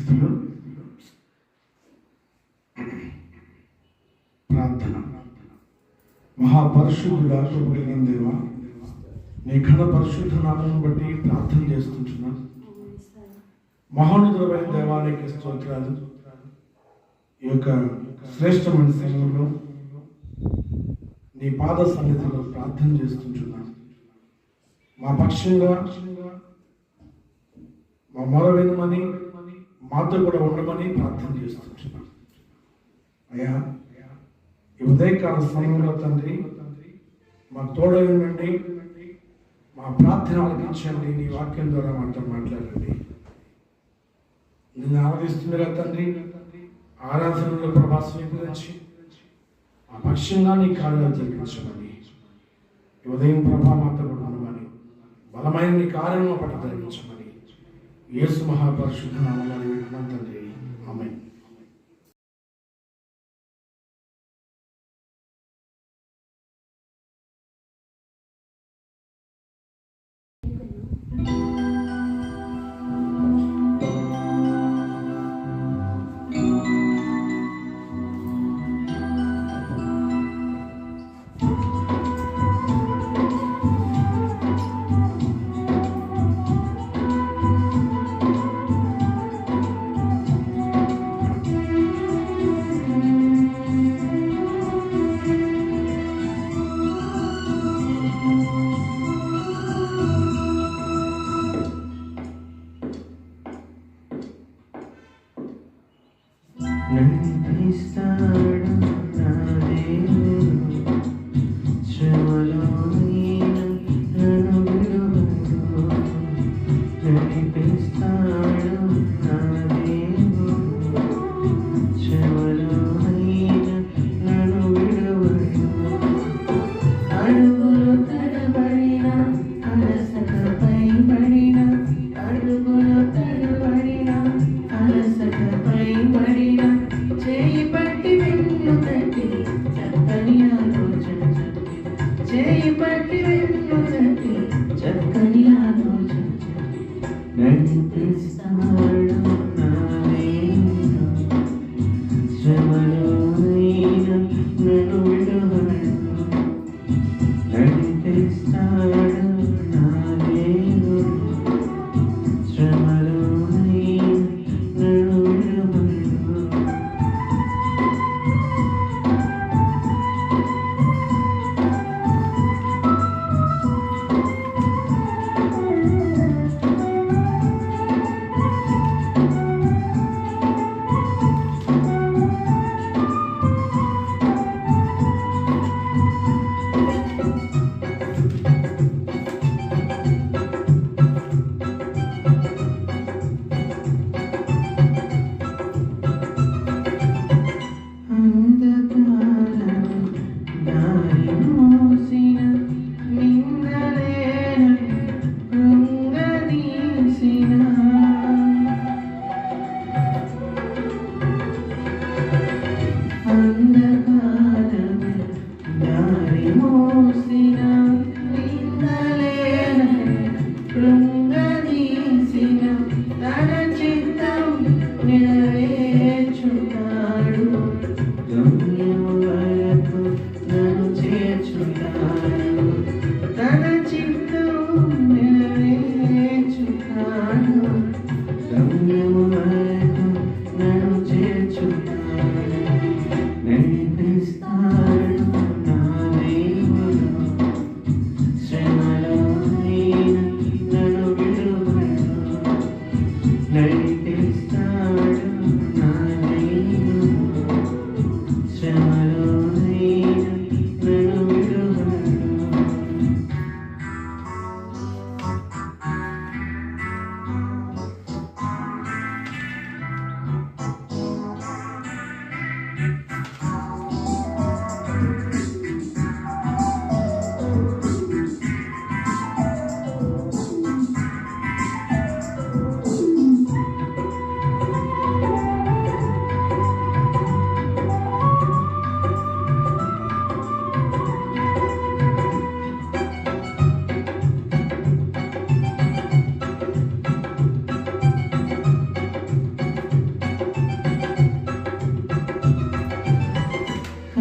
క్రీస్తులు. ప్రార్థన. మహాపరిశుద్ధుడా, కృపగలిగిన దేవా, నీ ఘన పరిశుద్ధ నామం బట్టి ప్రార్థన చేస్తుంటున్నాను. మహోన్నతుడైన దేవానికి స్తోత్రాలు. ఈ యొక్క శ్రేష్టమైన సమయంలో నీ పాద సన్నిధిలో ప్రార్థన చేస్తుంటున్నాను. మా పక్షంగా మా మొర వినమని, మాతో కూడా ఉండమని ప్రార్థన చేస్తుంటున్నాను. అయ్యా, ఈ ఉదయకాల సమయంలో తండ్రి మాకు తోడై ఉండండి, మా ప్రార్థన ఆలకించండి, నీ వాక్యం ద్వారా మాతో మాట్లాడండి. నిన్ను ఆరాధిస్తుండగా తండ్రి, ఆరాధనలో ప్రభాసం గురించి ఆ పక్షంగా నీ కార్యాలు జరిగించమని, ఈ ఉదయం ప్రభా మాతో కూడా ఉండమని, బలమైన నీ కార్యం పట్ల జరిగించమని యేసు మహాపరిశుద్ధ నామములో వేడుకుంటున్నాను తండ్రి. ఆమేన్.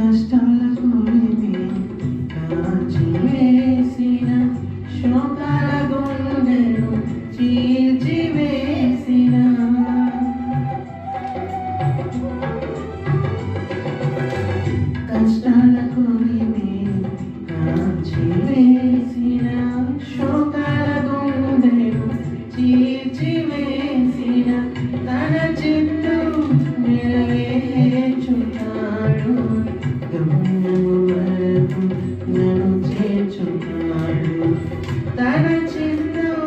కష్టాలకు కాచి వేసిన శోకాల గుండెను చీల్చి వేసిన కష్టాలకు కాచి వేసిన శోకాల గుండెను చీల్చి వేసిన తన చిత్తం నెరవేర్చుతాడు గమ్యము వరకు నన్ను చేర్చుతాడు తన చిత్తం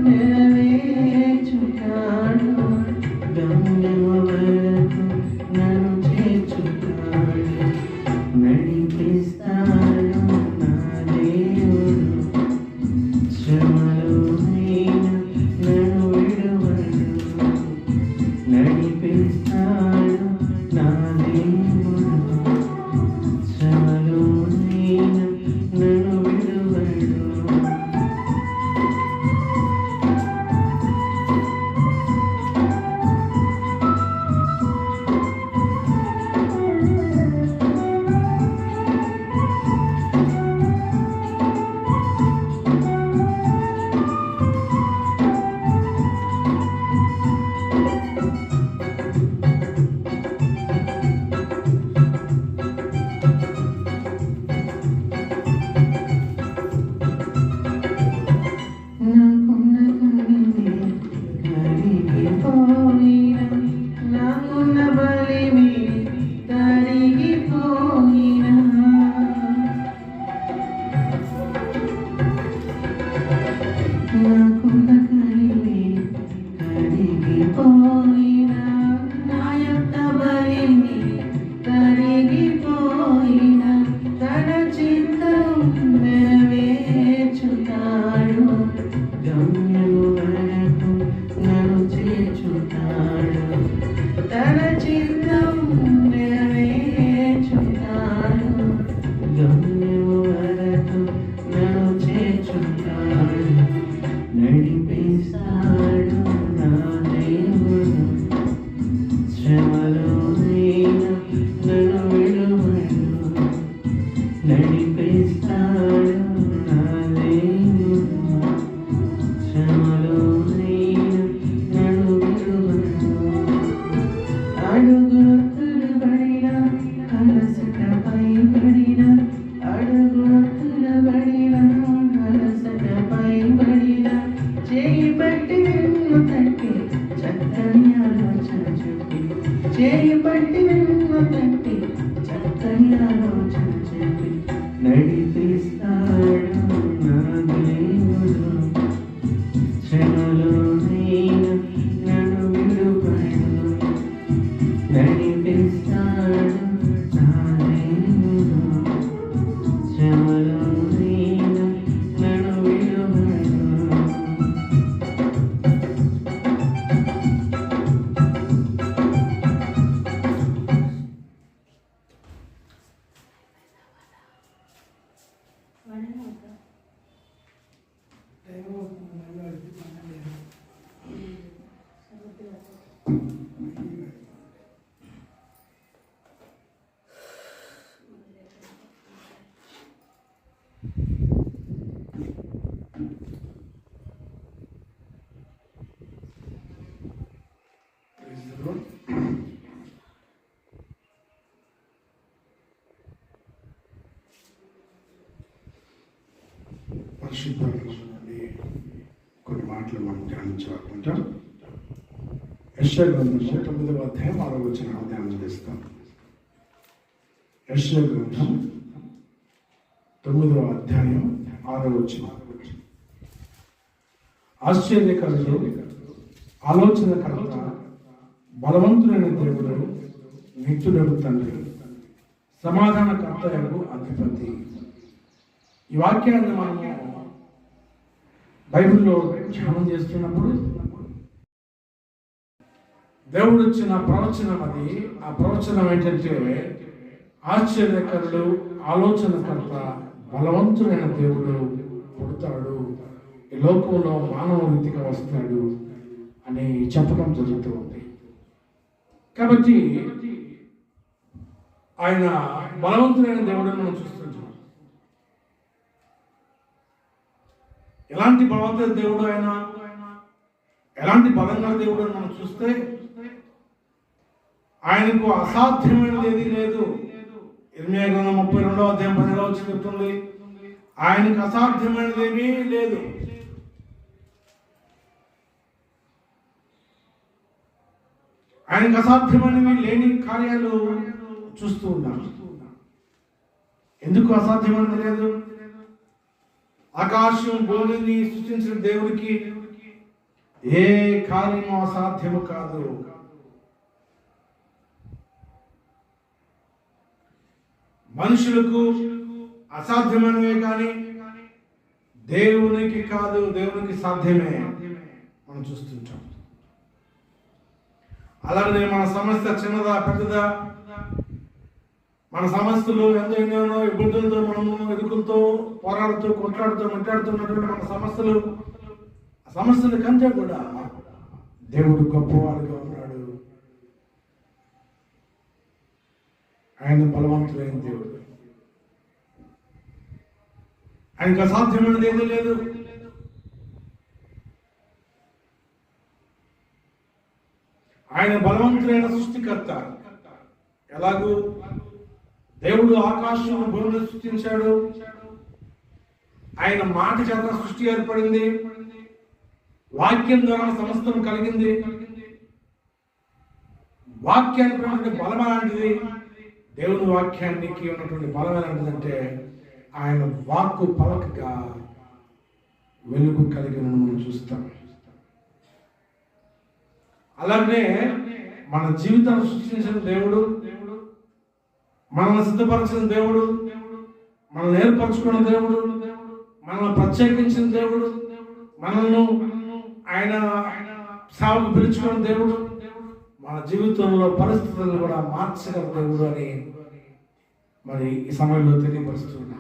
నెరవేర్చుతాడు గమ్యము వరకు నన్ను చేర్చుతాడు నడిపిస్తాడు నా దేవుడు శ్రమలోనైనా నన్ను విడువడు నడిపిస్తాడు నా దేవుడు శ్రమలోనైనా నన్ను విడువడు నాకున్న కనివే కరిగిపోయిన నాకున్న బలిమి కరిగిపోయిన నాకున్న కనివే కరిగిపోయిన నా యొక్క బలిమి కరిగిపోయిన తన చిత్తం నెరవేర్చుతాడు గమ్యము వరకు నన్ను చేర్చుతాడు తన చిత్తం నెరవేర్చుతాడు గమ్యము వరకు నన్ను చేర్చుతాడు నడిపిస్తాడు నా దేవుడు శ్రమలోనైనా నన్ను విడువడు నడిపిస్తాడు నా దేవుడు శ్రమలోనైనా నన్ను విడువడు అడుగులొత్తులు పడిన అలసటపై పడిన అడుగులొత్తులు పడిన అలసటపై పడిన చేయి పట్టి వెన్ను తట్టి చక్కని ఆలోచన చెప్పి చేయి పట్టి వెన్ను తట్టి చక్కని ఆలోచన చెప్పి నడిపిస్తాడు నా దేవుడు శ్రమలోనైనా నన్ను విడువడు నడిపిస్తాడు నా దేవుడు శ్రమలోనైనా నన్ను విడువడు Praise the Lord. పరిశుద్ధ గ్రంథం నుండి కొన్ని మాటలు మనం ధ్యానించాలనుకుంటాం. యెషయా గ్రంథం 9వ అధ్యాయం 6వ వచనాన్ని ధ్యానం చేస్తాం. యెషయా గ్రంథం 9వ అధ్యాయం 6వ వచనం. ఆశ్చర్యకరుడు, ఆలోచనకర్త, బలవంతుడైన దేవుడు, నిత్యుడగు తండ్రి, సమాధానకర్తయగు అధిపతి. ఈ వాక్యాన్ని మనము బైబిల్లో ధ్యానం చేస్తున్నప్పుడు దేవుడు ఇచ్చిన ప్రవచనం అది. ఆ ప్రవచనం ఏంటంటే ఆశ్చర్యకరుడు, ఆలోచనకర్త, బలవంతుడైన దేవుడు పుడతాడు, ఈ లోకంలో మానవ రీతిగా వస్తాడు అని చెప్పడం జరుగుతూ ఉంది. కాబట్టి ఆయన బలవంతుడైన దేవుడని మనం చూస్తుంటాం. ఎలాంటి బలవంతుడైన దేవుడు ఆయన, ఎలాంటి బలంగా దేవుడు అని మనం చూస్తే ఆయనకు అసాధ్యమైనది ఏది లేదు. ఇర్మియా గ్రంథం 32వ అధ్యాయం 12వ వచనం చెప్తుంది, ఆయనకు అసాధ్యమైనది ఏమీ లేదు. ఆయనకు అసాధ్యమైనవి లేని కార్యాలు చూస్తూ ఉన్నాం. ఎందుకు అసాధ్యమైనది లేదు? ఆకాశం భూమిని సృష్టించిన దేవుడికి ఏ కార్యము అసాధ్యము కాదు. మనుషులకు అసాధ్యమైనవే కానీ దేవునికి కాదు, దేవునికి సాధ్యమే మనం చూస్తుంటాం. అలాగే మన సమస్య చిన్నదా పెద్దదా, మన సమస్యలు ఎన్నో ఇబ్బందులతో మనము ఎదుగులతో పోరాడుతూ కొట్లాడుతూ మాట్లాడుతున్నటువంటి మన సమస్యల కంటే కూడా దేవుడు గొప్పవాడుగా ఉన్నాడు. ఆయన బలవంతుడైన దేవుడు. ఆయనకు అసాధ్యమైనది ఏదీ లేదు. ఆయన బలవంతుడైన సృష్టికర్త. ఎలాగూ దేవుడు ఆకాశం భూమిని సృష్టించాడు. ఆయన మాట చేత సృష్టి ఏర్పడింది. వాక్యం ద్వారా సమస్తం కలిగింది. వాక్యానికి ఉన్నటువంటి బలం ఎలాంటిది? దేవుని వాక్యానికి ఉన్నటువంటి బలం ఎలాంటిదంటే ఆయన వాక్కు పలకగా వెలుగు కలిగిన మనం చూస్తాం. అలాగే మన జీవితాన్ని సృష్టించిన దేవుడు, మనల్ని సిద్ధపరచిన దేవుడు, మనల్ని ఏర్పరచుకున్న దేవుడు, మనల్ని ప్రత్యేకించిన దేవుడు, మనల్ని ఆయన సేవకు పిలుచుకున్న దేవుడు, మన జీవితంలో పరిస్థితులను కూడా మార్చగల దేవుడు అని మరి ఈ సమయంలో తెలియపరుస్తున్నా.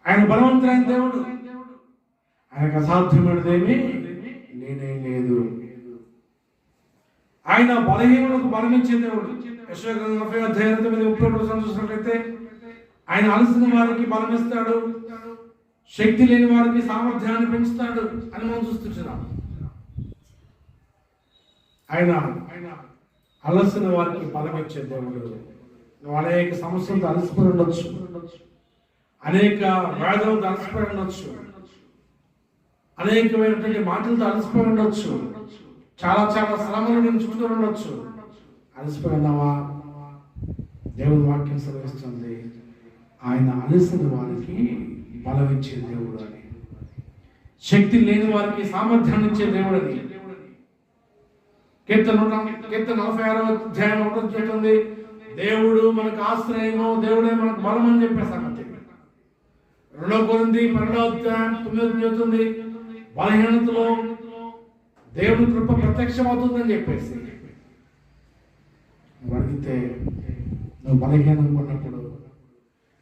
ఆయన బలవంతుడైన దేవుడు. ఆయనకు అసాధ్యమైనదేమీ లేనే లేదు. ఆయన బలహీనులకు బలమిచ్చే దేవుడు. యెషయా గ్రంథం 40వ అధ్యాయం 9-30 చూసినట్లయితే ఆయన అలసిన వారికి బలమిస్తాడు, శక్తి లేని వారికి సామర్థ్యాన్ని పెంచుతాడు అని మనం చూస్తున్నాం. ఆయన అలసిన వారికి బలమిచ్చే దేవుడు. నువ్వు అనేక సమస్యలతో అలసిపోయి ఉండొచ్చు, అనేక వ్యాధులతో అలసిపోయి ఉండొచ్చు, అనేకమైనటువంటి మాటలతో అలసిపోయి ఉండొచ్చు, చాలా శ్రమలు నేను చుట్టూ ఉండొచ్చు. అలసిపోయి ఉన్నావా? దేవుని వాక్యం సెలవిస్తుంది ఆయన అలసిన వారికి బలం ఇచ్చే దేవుడు అని, శక్తి లేని వారికి సామర్థ్యాన్ని ఇచ్చే దేవుడు అని. కీర్తన 46వ అధ్యాయం 1 చెప్తుంది, దేవుడు మనకు ఆశ్రయము, దేవుడే మనకు బలం అని చెప్పే సంగతి. 2 కొరింథీ 12వ అధ్యాయం 9 చెప్తుంది, బలహీనతలో దేవుని కృప ప్రత్యక్షమవుతుందని చెప్పేసి. నువ్వు అడిగితే, నువ్వు బలహీనంగా ఉన్నప్పుడు,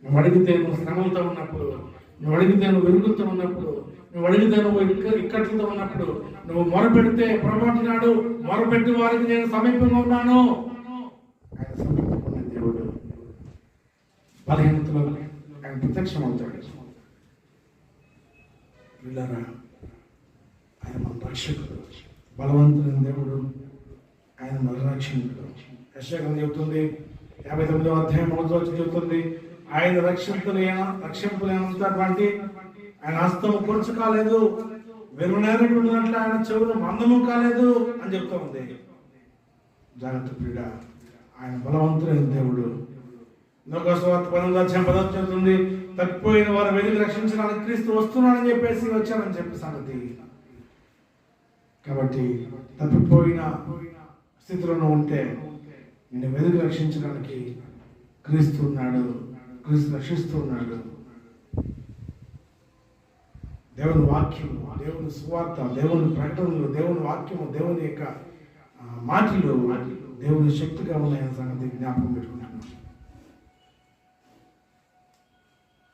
నువ్వు అడిగితే నువ్వు శ్రమలతో ఉన్నప్పుడు, నువ్వు అడిగితే నువ్వు వెలుగుతో ఉన్నప్పుడు, నువ్వు అడిగితే నువ్వు ఇక్కట్లతో ఉన్నప్పుడు, నువ్వు మొరపెడితే పొరపాటునాడు మొరపెట్టి వారికి నేను సమీపంగా ఉన్నాను. ఆయన సమీపంగా ఉన్న దేవుడు బలహీనతలో ఆయన ప్రత్యక్షం అవుతాడు. వీళ్ళారా, ఆయన మన రక్షకుడు, బలవంతుడైన దేవుడు, ఆయన మన రక్షకుడు. యెషయా గ్రంథం చెబుతుంది 59వ అధ్యాయం 1వ వచనం చెబుతుంది, ఆయన రక్షింపులేనంతటువంటి ఆయన హస్తము పొరుచు కాలేదు, వెరునేరకున్నట్లు ఆయన చెవులు మందము కాలేదు అని చెప్తా ఉంది. జాగ్రత్త ప్రియుడా, ఆయన బలవంతుడైన దేవుడు. లోకాసు వార్త 12వ అధ్యాయం 10వ వచనం చెబుతుంది, తప్పిపోయిన వారు వెలిగి రక్షించడానికి క్రీస్తు వస్తున్నాడని చెప్పేసి వచ్చారని చెప్పి సంగతి. కాబట్టి తప్పిపోయిన స్థితిలో ఉంటే నిన్ను వెలిగి రక్షించడానికి క్రీస్తు ఉన్నాడు, క్రీస్తు రక్షిస్తూ ఉన్నాడు. దేవుని వాక్యము, దేవుని సువార్త, దేవుని ప్రకటనలు, దేవుని వాక్యము, దేవుని యొక్క మాటలు దేవుని శక్తిగా ఉన్నాయన్న సంగతి జ్ఞాపకం పెట్టుకుంటున్నాను.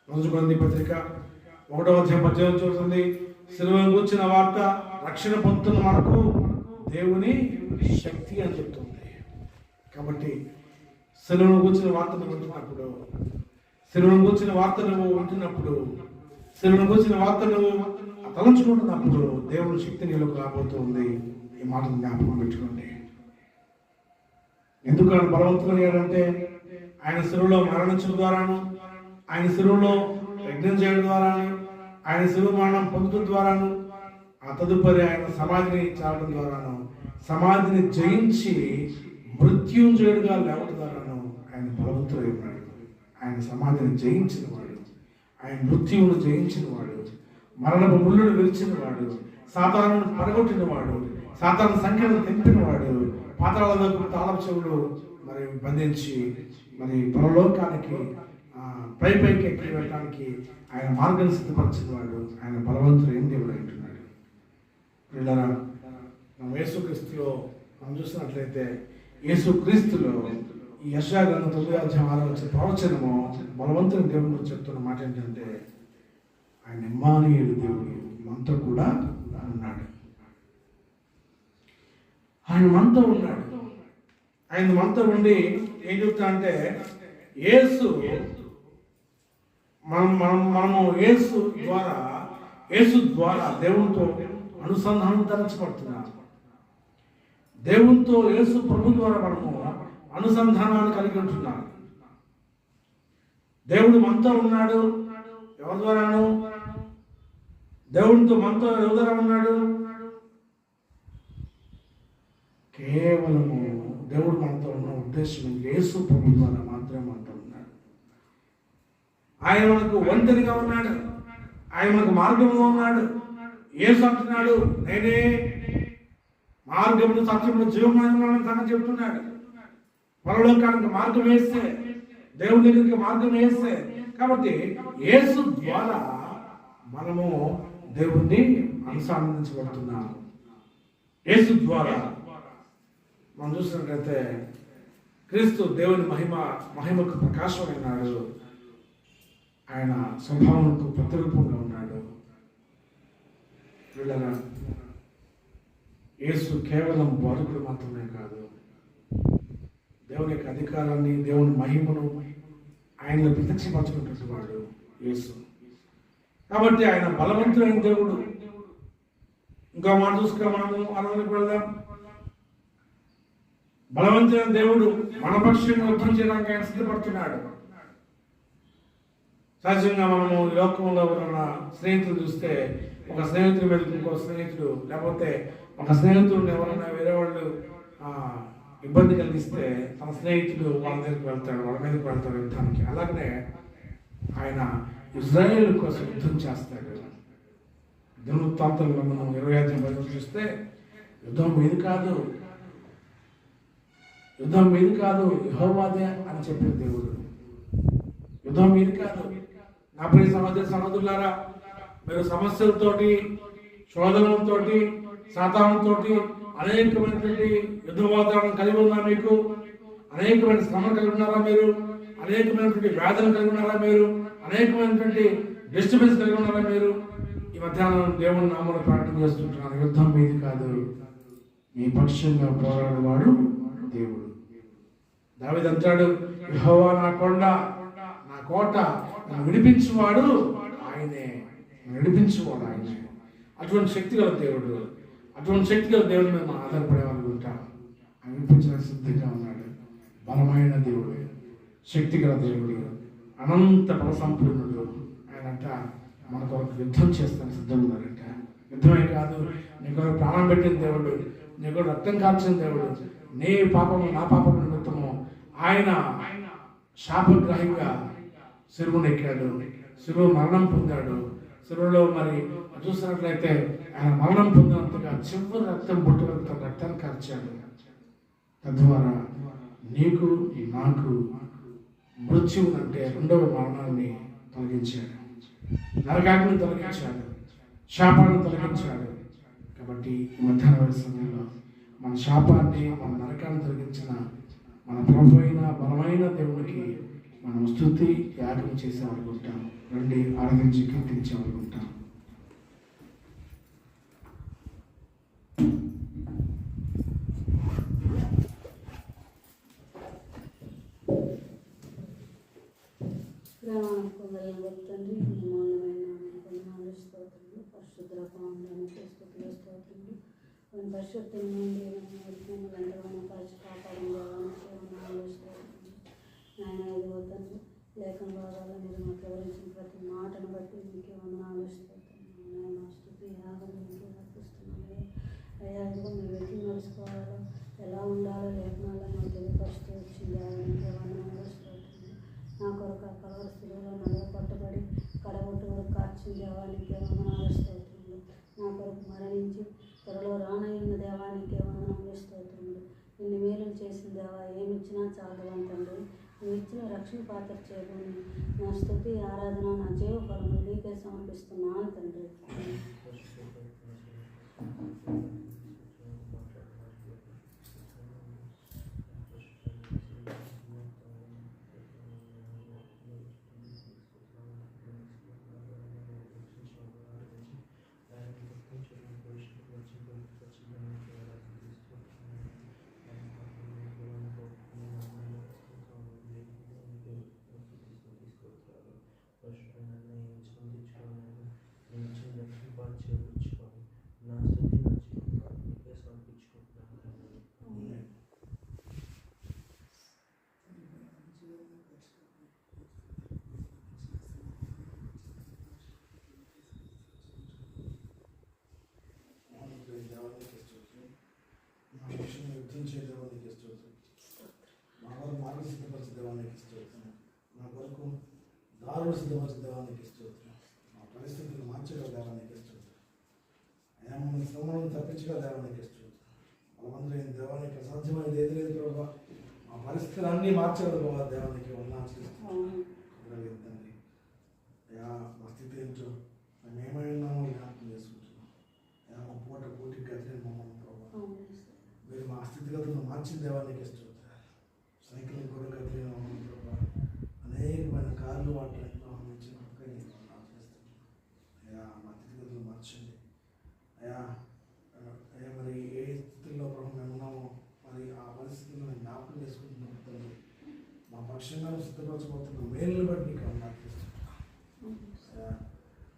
మొదటి కొరింథీ పత్రిక 1వ అధ్యాయం 18 చూస్తుంది, సిలువను గూర్చిన వార్త రక్షణ పొందుతున్న మనకు దేవుని శక్తి అని చెప్తుంది. కాబట్టి సెలవును కూర్చున్న వార్త నువ్వు వింటున్నప్పుడు, సెలవును కూర్చున్న వార్త నువ్వు వింటున్నప్పుడు, సెలవును కూర్చున్న వార్త నువ్వు తలంచుకుంటున్నప్పుడు దేవుని శక్తి నీలోకి రాబోతుంది. ఈ మాటను జ్ఞాపకం పెట్టుకోండి. ఎందుకు ఆయన బలవంతులయ్యాడంటే ఆయన శిలువలో మరణించడం ద్వారాను, ఆయన శిలువలో యజ్ఞం చేయడం ద్వారాను, ఆయన శిలువ మరణం పొందడం ద్వారాను, ఆ తదుపరి ఆయన సమాధిని చాలడం ద్వారాను, సమాధిని జయించి మృత్యుంజయుడిగా లేవడం ద్వారాను ఆయన బలవంతుడై ఉన్నాడు. ఆయన సమాధిని జయించిన వాడు, ఆయన మృత్యువును జయించిన వాడు, మరణపు ముళ్ళును విరిచిన వాడు, సాతానును పడగొట్టిన వాడు, సాతాను సంఖ్యను తెంపిన వాడు, పాతాళంలో తాళం చెవులు మరి బంధించి మరి పరలోకానికి పైకి ఎక్కి వెళ్ళడానికి ఆయన మార్గాన్ని సిద్ధపరిచిన వాడు, ఆయన బలవంతుడు ఏం దేవుడు అంటున్నాడు. వీళ్ళరా మనం యేసుక్రీస్తులో మనం చూసినట్లయితే యేసుక్రీస్తులో ఈ యెషయా గ్రంథం 9:6 వచ్చే ప్రవచనము బలవంతుని దేవుని గురించి చెప్తున్న మాట ఏంటంటే ఆయన ఇమ్మానుయేలు దేవుడు మనతో కూడా ఉన్నాడు. ఆయన మనతో ఉన్నాడు. ఆయన మనతో ఉండి ఏం చెప్తా అంటే యేసు మనము యేసు ద్వారా దేవునితో అనుసంధానం తరచబడుతున్నాం. దేవునితో యేసు ప్రభు ద్వారా మనము అనుసంధానాన్ని కలిగి ఉంటున్నాం. దేవుడు మనతో ఉన్నాడు. ఎవరి ద్వారాను? దేవునితో మనతో ఎవరి ద్వారా ఉన్నాడు? కేవలము దేవుడు మనతో ఉన్న ఉద్దేశం యేసు ప్రభు ద్వారా మాత్రమే మనతో ఉన్నాడు. ఆయన మనకు ఒంటరిగా ఉన్నాడు. ఆయన మనకు మార్గంలో ఉన్నాడు. యేసు అంటున్నాడు, నేనే మార్గమును సత్యమును జీవమైన సంగతి చెప్తున్నాడు. పరలోకానికి మార్గం వేస్తే, దేవుని దగ్గరికి మార్గం వేస్తే, కాబట్టి యేసు ద్వారా మనము దేవుణ్ణి అనుసంధానించబడుతున్నాము. యేసు ద్వారా మనం చూసినట్లయితే క్రీస్తు దేవుని మహిమకు ప్రకాశమైనాడు. ఆయన స్వభావంకు ప్రతిరూపంగా ఉన్నాడు. వీళ్ళగా యేసు కేవలం బోధకుడు మాత్రమే కాదు, దేవుని యొక్క అధికారాన్ని, దేవుని మహిమను ఆయనలో ప్రత్యక్షపరచుకుంటున్న వాడు యేసు. కాబట్టి ఆయన బలవంతుడైన దేవుడు. ఇంకా మాట చూసుకుని మనము అరవైకి వెళ్దాం. బలవంతుడైన దేవుడు మన పక్షంగా యుద్ధం చేయడానికి ఆయన సిద్ధపడుతున్నాడు. సహజంగా మనము లోకంలో ఉన్న స్నేహితులు చూస్తే, ఒక స్నేహితుడు మీద ఇంకో స్నేహితుడు, లేకపోతే ఒక స్నేహితుడిని ఎవరైనా వేరే వాళ్ళు ఇబ్బంది కలిగిస్తే తన స్నేహితుడు వాళ్ళ దగ్గరికి వెళ్తాడు, వాళ్ళ మీదకి వెళ్తాడు యుద్ధానికి. అలాగనే ఆయన ఇజ్రాయేల్ కోసం యుద్ధం చేస్తాడు. దినవృత్తాంతంలో మనం 25 చూస్తే యుద్ధం మీది కాదు యెహోవాదే అని చెప్పిన దేవుడు. యుద్ధం మీది కాదు. నా ప్రియ సహోదరులారా, మీరు సమస్యలతోటి, శోధనలతోటి, సాతానంతోటి అనేకమైనటువంటి యుద్ధ వాతావరణం కలిగి ఉన్నా, మీకు అనేకమైన శ్రమలు కలిగి ఉన్నారా, మీరు అనేకమైనటువంటి వ్యాధులు కలిగి ఉన్నారా, మీరు అనేకమైనటువంటి డిస్టర్బెన్స్ కలిగి ఉన్నారా, మీరు ఈ మధ్యాహ్నం దేవుని నామములో ప్రార్థన చేస్తుంటున్నారు. యుద్ధం మీది కాదు, మీ పక్షంగా పోరాడేవాడు దేవుడు. దావీదు అంటాడు, యెహోవా నా కొండ, నా కోట, నన్ను విడిపించువాడు ఆయనే. అటువంటి శక్తి గల దేవుడు, అటువంటి శక్తి గల దేవుడు మేము ఆధారపడేవాళ్ళు ఉంటాం. ఆయన విడిపించడానికి సిద్ధంగా ఉన్నాడు. బలమైన దేవుడు, శక్తి గల దేవుడు, అనంత బల సంపూర్ణుడు. ఆయనంట మన కొరకు యుద్ధం చేస్తానికి సిద్ధంగా ఉన్నారంట. యుద్ధమే కాదు, నీ కొరకు ప్రాణం పెట్టిన దేవుడు, నీ కొరకు రక్తం కార్చిన దేవుడు, నీ పాపము నా పాపము నిమిత్తము ఆయన శాపగ్రాహిగా శిలువనెక్కాడు, శిలువ మరణం పొందాడు. శిలువలో మరి చూసినట్లయితే ఆయన మరణం పొందినంతగా చివరి రక్తం బొట్టులంత రక్తాన్ని కార్చాడు. తద్వారా నీకు నాకు మృత్యువు అంటే రెండవ మరణాన్ని తొలగించాడు, నరకాగ్ని తొలగించాడు, శాపాన్ని తొలగించాడు. కాబట్టి ఈ మధ్యాహ్న వేళ సమయంలో మన శాపాన్ని, మన నరకాన్ని తొలగించిన మన ప్రభు అయిన బలమైన దేవునికి మనం స్తుతి యాగం చేసేవాళ్ళుకుంటాం. రండి ఆరాధించి కీర్తించేవాళ్ళుకుంటాం. ప్రేమానుకుందని చెప్తుంది మూలమైన కొందనాలు స్తోత్రులు పరిశుద్ధ పాండానికి స్థుతులు స్తోత్రులు కొన్ని పరిశుద్ధుల నుండి మిమ్మల్ని ఎంతగానో కాచి కాపాడిన దేవానికి వందనాలు స్తోత్రులు. నాయన ఇదిగో తండ్రి లేఖన భాగాల్లో మీరు మాకు వివరించిన ప్రతి మాటను బట్టి మీకే వందనాలు స్తోత్రులు. నాయన స్తుతి యాగం మీకే అర్పిస్తున్నాను. అయ్యా ఇదిగో మీరు ఎట్లు నడుచుకోవాలో ఎలా ఉండాలో లేఖనాల్లో మాకు తెలియపరుస్తూ వచ్చింది. ఆయనకే వందనాలు స్తోత్రులు. నా కొరకు ఆ కలవర స్థితిలో నలుగు పట్టుబడి కడగొట్టు వరకు కార్చిన దేవానికి వందనాలు స్తోత్రములు. నా కొరకు మరణించి త్వరలో రానయ్యున్న దేవానికి వందనములు స్తోత్రములు. ఇన్ని మేలులు చేసిన దేవా ఏమిచ్చినా చాలదు తండ్రి. నువ్వు ఇచ్చిన రక్షణ పాత్ర చేయబోని నా స్తుతి ఆరాధన నా జీవ ఫలము నీకే సమర్పిస్తున్నాను తండ్రి. నా విషయం యుద్ధం చేయ దేవానికి స్తోత్రం. నా కొరకు మార్గం సిద్ధపరిచే దేవానికి స్తోత్రం. నా కొరకు దారులు సిద్ధపరిచే దేవానికి స్తోత్రం. నా పరిస్థితులు మార్చగల దేవానికి స్తోత్రం. అయ్యా మమ్మల్ని శ్రమలను తప్పించగల దేవానికి స్తోత్రం. మనమందరం దేవానికి అసాధ్యమైనది ఏది లేదు ప్రభావ. మా పరిస్థితులన్నీ మార్చగల ప్రభావ దేవానికి వందనాలు తండ్రి. అయ్యా మా స్థితి ఏంటో మేము ఏమై ఉన్నామో జ్ఞాపకం చేసుకుంటున్నాం. అయ్యా మా పోటీకి గతిని మమ్మల్ని ప్రభావ మీరు మా స్థితిగతులను మార్చిన దేవానికి స్తోత్రం. సైకిల్ కూడా గతిని మమ్మల్ని ప్రభావ అనేకమైన కార్లు వాటిలో ఇచ్చినట్టుగా నేను ఆచరిస్తున్నాను. అయ్యా మా స్థితిగతులు మార్చండి. అయ్యా అయ్యా మరి ఏ స్థితిలో ప్రభు మేము ఉన్నామో మరి ఆ పరిస్థితుల్లో నేను జ్ఞాపకం చేసుకుంటున్నాను తండ్రి. మా పక్షంగా సిద్ధపరచబోతున్న మేలుని బట్టి నీకు అనిపిస్తున్నాను. అయ్యా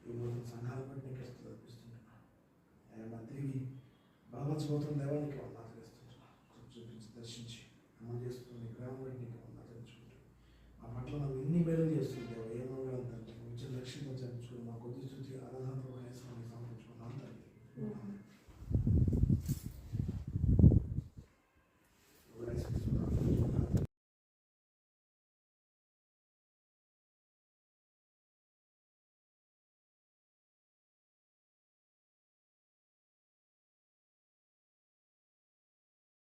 ఈ రోజు సంఘాల బట్టి నీకు అనిపిస్తున్నాను. అయ్యా మా తిరిగి బలపరచబోతున్న దేవానికి వందనాలు చూపించి దర్శించి అమలు చేస్తున్న గ్రామం బట్టి నీకు వందనాలు తెలుసుకుంటూ మా పట్ల నువ్వు ఎన్ని మేలు చేస్తుంది